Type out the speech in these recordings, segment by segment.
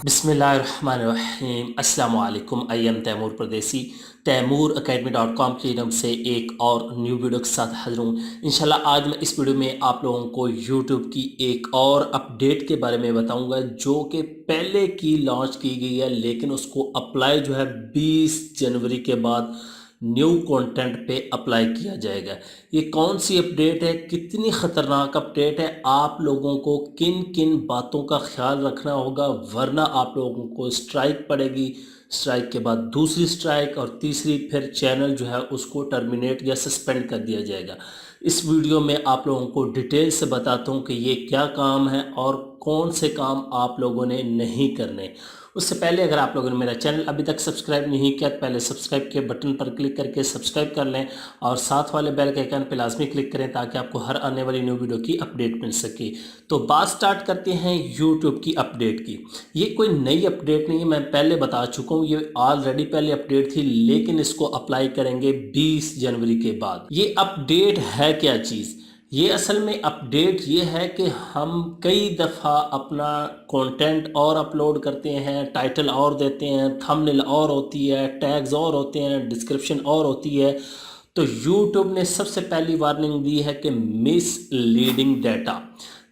बिस्मिल्लाहिर्रहमानिर्रहीम अस्सलामुअलैकुम। I am Taimur परदेसी तैमूर academy.com की तरफ से एक और न्यू वीडियो के साथ हाजिर हूँ। इंशाल्लाह आज मैं इस वीडियो में आप लोगों को यूट्यूब की एक और अपडेट के बारे में बताऊंगा जो कि पहले की लॉन्च की गई है, लेकिन उसको अप्लाई जो है 20 जनवरी के बाद न्यू कंटेंट पे अप्लाई किया जाएगा। ये कौन सी अपडेट है, कितनी ख़तरनाक अपडेट है, आप लोगों को किन किन बातों का ख्याल रखना होगा, वरना आप लोगों को स्ट्राइक पड़ेगी। स्ट्राइक के बाद दूसरी स्ट्राइक और तीसरी, फिर चैनल जो है उसको टर्मिनेट या सस्पेंड कर दिया जाएगा। इस वीडियो में आप लोगों को डिटेल से बताता हूँ कि ये क्या काम है और कौन से काम आप लोगों ने नहीं करने। उससे पहले अगर आप लोगों ने मेरा चैनल अभी तक सब्सक्राइब नहीं किया तो पहले सब्सक्राइब के बटन पर क्लिक करके सब्सक्राइब कर लें और साथ वाले बेल के आइकन पर लाजमी क्लिक करें ताकि आपको हर आने वाली न्यू वीडियो की अपडेट मिल सके। तो बात स्टार्ट करते हैं यूट्यूब की अपडेट की। ये कोई नई अपडेट नहीं है, मैं पहले बता चुका हूँ, ये ऑलरेडी पहले अपडेट थी, लेकिन इसको अप्लाई करेंगे 20 जनवरी के बाद। ये अपडेट है क्या चीज़? ये असल में अपडेट ये है कि हम कई दफ़ा अपना कंटेंट और अपलोड करते हैं, टाइटल और देते हैं, थंबनेल और होती है, टैग्स और होते हैं, डिस्क्रिप्शन और होती है। तो यूट्यूब ने सबसे पहली वार्निंग दी है कि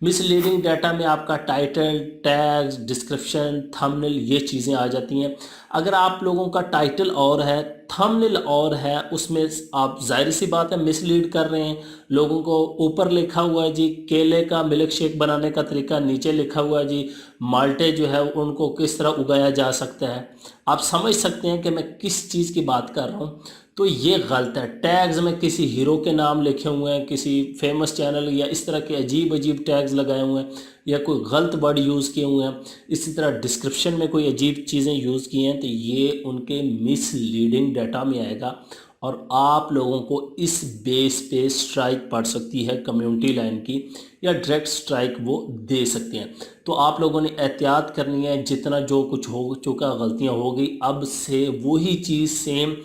मिसलीडिंग डाटा में आपका टाइटल, टैग्स, डिस्क्रिप्शन, थंबनेल ये चीज़ें आ जाती हैं। अगर आप लोगों का टाइटल और है, थंबनेल और है, उसमें आप जाहिर सी बात है मिसलीड कर रहे हैं लोगों को। ऊपर लिखा हुआ है जी केले का मिल्क शेक बनाने का तरीका, नीचे लिखा हुआ है जी माल्टे जो है उनको किस तरह उगाया जा सकता है। आप समझ सकते हैं कि मैं किस चीज़ की बात कर रहा हूँ। तो ये गलत है। टैग्स में किसी हीरो के नाम लिखे हुए हैं, किसी फेमस चैनल या इस तरह के अजीब अजीब टैग्स लगाए हुए हैं, या कोई गलत वर्ड यूज़ किए हुए हैं, इसी तरह डिस्क्रिप्शन में कोई अजीब चीज़ें यूज़ की हैं, तो ये उनके मिसलीडिंग डाटा में आएगा और आप लोगों को इस बेस पे स्ट्राइक पड़ सकती है कम्युनिटी लाइन की, या डायरेक्ट स्ट्राइक वो दे सकते हैं। तो आप लोगों ने एहतियात करनी है। जितना जो कुछ हो चुका, गलतियां हो गई, अब से वही चीज़ सेम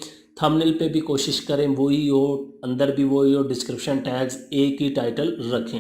थंबनेल पे भी कोशिश करें वही हो, अंदर भी वही हो, डिस्क्रिप्शन टैग्स एक ही टाइटल रखें।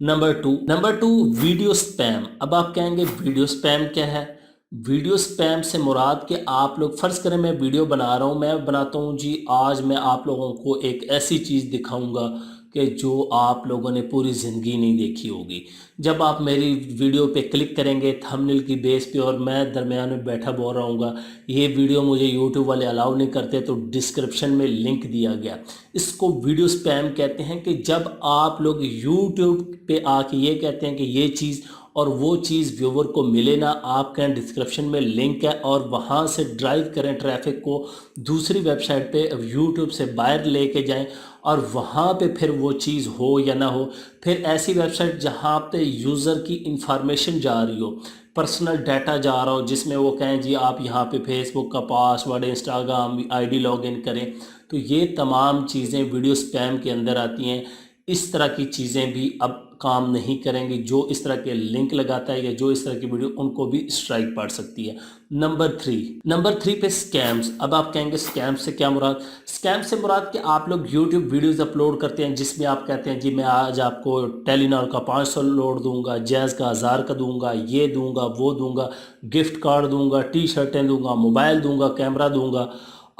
Number two video spam. अब आप कहेंगे वीडियो स्पैम क्या है? वीडियो स्पैम से मुराद कि आप लोग फ़र्ज़ करें मैं वीडियो बना रहा हूँ, मैं बनाता हूँ जी आज मैं आप लोगों को एक ऐसी चीज़ दिखाऊंगा कि जो आप लोगों ने पूरी ज़िंदगी नहीं देखी होगी। जब आप मेरी वीडियो पे क्लिक करेंगे थंबनेल की बेस पे और मैं दरमियान में बैठा बोल रहा हूँ, ये वीडियो मुझे यूट्यूब वाले अलाउ नहीं करते, तो डिस्क्रिप्शन में लिंक दिया गया। इसको वीडियो स्पैम कहते हैं कि जब आप लोग यूट्यूब पे आके ये कहते हैं कि ये चीज़ और वो चीज़ व्यूवर को मिले ना, आप कहें डिस्क्रिप्शन में लिंक है और वहाँ से ड्राइव करें ट्रैफिक को दूसरी वेबसाइट पे, यूट्यूब से बाहर लेके जाएं और वहाँ पे फिर वो चीज़ हो या ना हो। फिर ऐसी वेबसाइट जहाँ पे यूज़र की इंफॉर्मेशन जा रही हो, पर्सनल डाटा जा रहा हो, जिसमें वो कहें जी आप यहाँ पे फेसबुक का पासवर्ड, इंस्टाग्राम आईडी लॉगिन करें, तो ये तमाम चीज़ें वीडियो स्पैम के अंदर आती हैं। इस तरह की चीज़ें भी अब काम नहीं करेंगी। जो इस तरह के लिंक लगाता है या जो इस तरह की वीडियो, उनको भी स्ट्राइक पड़ सकती है। नंबर थ्री पे स्कैम्स। अब आप कहेंगे स्कैम से क्या मुराद? स्कैम से मुराद कि आप लोग यूट्यूब वीडियोस अपलोड करते हैं जिसमें आप कहते हैं जी मैं आज आपको टेलीनॉर का 500 लोड दूंगा, जैज़ का 1000 का दूंगा, ये दूंगा, वो दूंगा, गिफ्ट कार्ड दूंगा, टी शर्टें दूंगा, मोबाइल दूंगा, कैमरा दूंगा।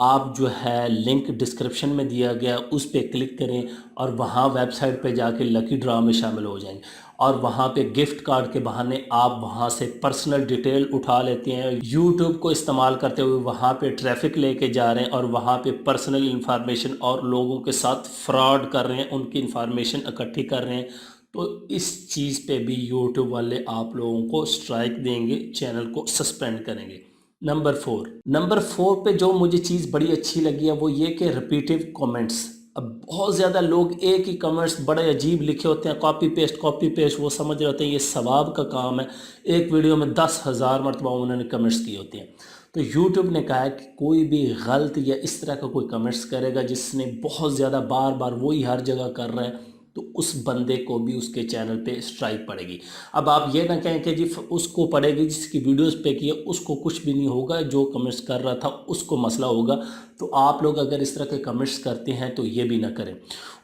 आप जो है लिंक डिस्क्रिप्शन में दिया गया उस पर क्लिक करें और वहाँ वेबसाइट पे जाके लकी ड्रा में शामिल हो जाएंगे और वहाँ पे गिफ्ट कार्ड के बहाने आप वहाँ से पर्सनल डिटेल उठा लेते हैं। यूट्यूब को इस्तेमाल करते हुए वहाँ पे ट्रैफिक लेके जा रहे हैं और वहाँ पे पर्सनल इंफॉर्मेशन और लोगों के साथ फ्रॉड कर रहे हैं, उनकी इंफॉर्मेशन इकट्ठी कर रहे हैं। तो इस चीज़ पे भी यूट्यूब वाले आप लोगों को स्ट्राइक देंगे, चैनल को सस्पेंड करेंगे। नंबर फोर पे जो मुझे चीज़ बड़ी अच्छी लगी है वो ये कि रिपीटिव कमेंट्स। अब बहुत ज़्यादा लोग एक ही कमेंट्स बड़े अजीब लिखे होते हैं, कॉपी पेस्ट, वो समझ रहे होते हैं ये सवाब का काम है। एक वीडियो में 10,000 मरतबा उन्होंने कमेंट्स किए होते हैं। तो यूट्यूब ने कहा है कि कोई भी गलत या इस तरह का कोई कमेंट्स करेगा जिसने बहुत ज़्यादा बार बार वही हर जगह कर रहा है, तो उस बंदे को भी उसके चैनल पे स्ट्राइक पड़ेगी। अब आप ये ना कहें कि जी उसको पड़ेगी जिसकी वीडियोस पे की है उसको कुछ भी नहीं होगा, जो कमेंट्स कर रहा था उसको मसला होगा। तो आप लोग अगर इस तरह के कमेंट्स करते हैं तो ये भी ना करें।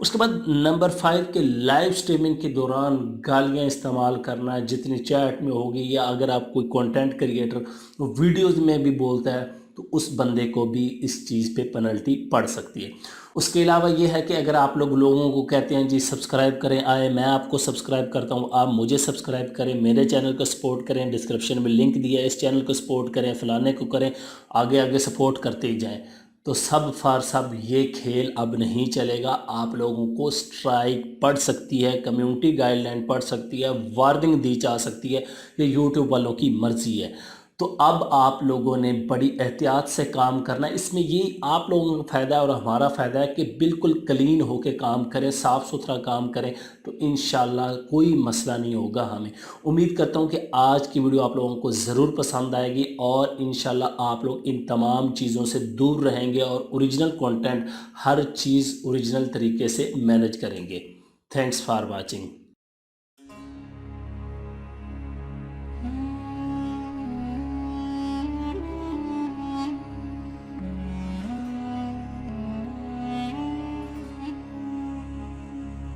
उसके बाद नंबर 5 के लाइव स्ट्रीमिंग के दौरान गालियाँ इस्तेमाल करना जितनी चैट में होगी, या अगर आप कोई कंटेंट क्रिएटर वीडियोस में भी बोलता है तो उस बंदे को भी इस चीज़ पे पेनल्टी पड़ सकती है। उसके अलावा ये है कि अगर आप लोगों को कहते हैं जी सब्सक्राइब करें, आए मैं आपको सब्सक्राइब करता हूँ, आप मुझे सब्सक्राइब करें, मेरे चैनल को सपोर्ट करें, डिस्क्रिप्शन में लिंक दिया है, इस चैनल को सपोर्ट करें, फलाने को करें, आगे आगे सपोर्ट करते ही जाएं, तो सब फार सब ये खेल अब नहीं चलेगा। आप लोगों को स्ट्राइक पड़ सकती है, कम्युनिटी गाइडलाइन पड़ सकती है, वार्निंग दी जा सकती है, ये यूट्यूब वालों की मर्ज़ी है। तो अब आप लोगों ने बड़ी एहतियात से काम करना है। इसमें ये आप लोगों का फ़ायदा है और हमारा फ़ायदा है कि बिल्कुल क्लीन होके काम करें, साफ़ सुथरा काम करें, तो इंशाल्लाह कोई मसला नहीं होगा हमें। उम्मीद करता हूँ कि आज की वीडियो आप लोगों को ज़रूर पसंद आएगी और इंशाल्लाह आप लोग इन तमाम चीज़ों से दूर रहेंगे और ओरिजिनल कंटेंट हर चीज़ ओरिजिनल तरीके से मैनेज करेंगे। Thanks for watching.